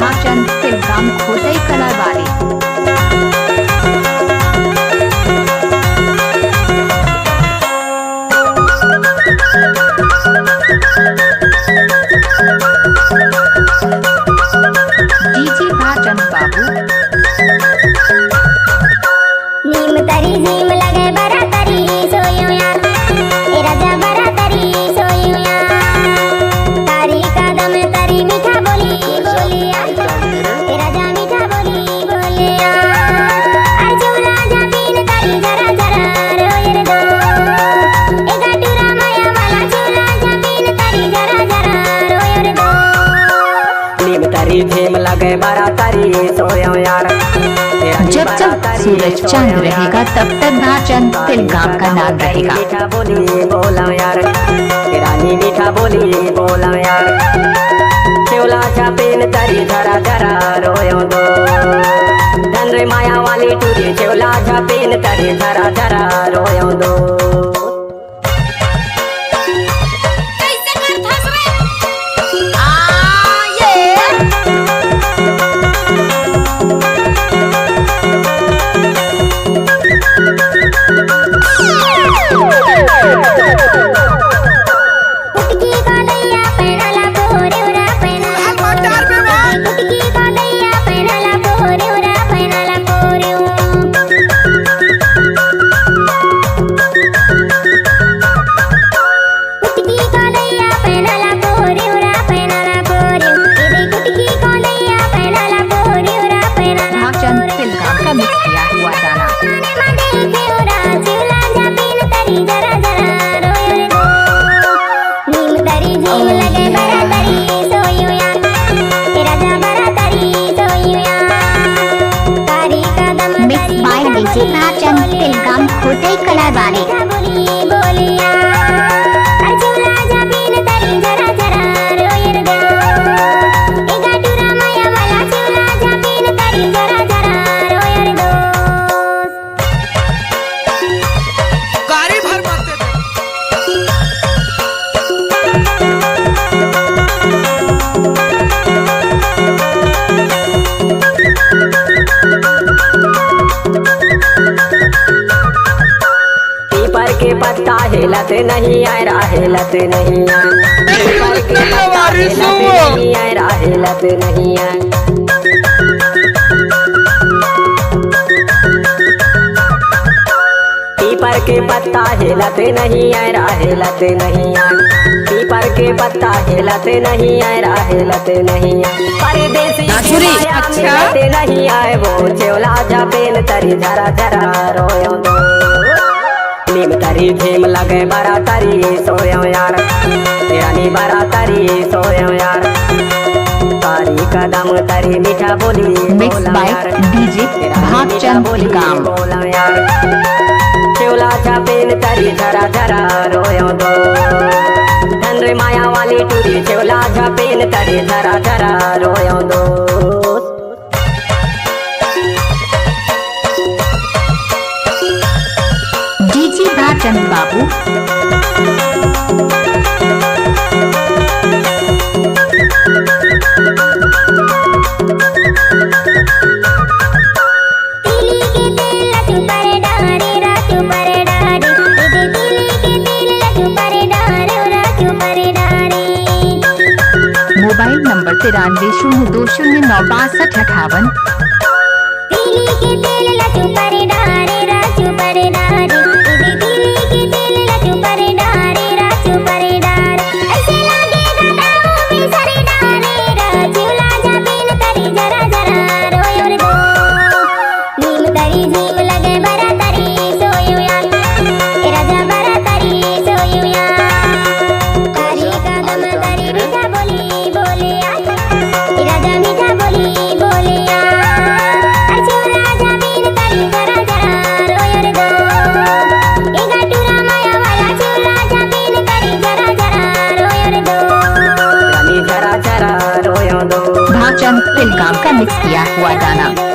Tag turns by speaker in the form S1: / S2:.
S1: भागचंद तिलगाम खोतई कला वाले। डीजे भागचंद बाबू।
S2: नीम तरी झीम लगे बरा तरी सोयूं यार ए राजा बरा तरी सोयूं यार तारी कदम तरी मीठा बोली बोलिया ए राजा मीठा बोली बोलिया अर्जुन राजा बीन तरी जरा जरा रोयर दो ए गाटूरा माया वाला चूला राजा बीन तरी जरा जरा रोयर दो
S3: नीम तरी झीम लगे बरा तरी सोयूं यार।
S1: जब तक सूरज चांद रहेगा तब तक भागचंद तिलगाम का नाम रहेगा।
S3: मीठा बोली बोला यार रानी मीठा बोली बोला यार चोला छापेन तरी जरा जरा रोयो दो धन रे माया वाली टूरी चोला छापेन तरी जरा जरा रोयो दो।
S2: भागचंद तिलगाम खोतई कला वाले।
S3: पीपर के पत्ता हिलत नहीं आए हिलत नहीं आए पीपर के पत्ता हिलत नहीं आए हिलत नहीं आए पीपर के पत्ता हिलत नहीं आए हिलत नहीं आए पीपर के पत्ता हिलत नहीं आए हिलत नहीं आए परदेसी हिलत नहीं आए वो चोला जापेन तरी जरा जरा रोयो दो नीम तरी झीम लगे बरा तरी सोयो यार रानी बरा तरी सोयो यार तारी कदम तरी मीठा बोली बोला यार
S1: डीजे भागचंद तिलगाम
S3: बोला यार चोला छापेन तरी जरा जरा रोयो दो धन रे माया वाली टूरी चोला छापेन तरी जरा जरा रोयो दो।
S1: DJ Bhagchand Babu. Mobile number 9302096258। Bhagchand Tilgam का मिक्स किया हुआ गाना।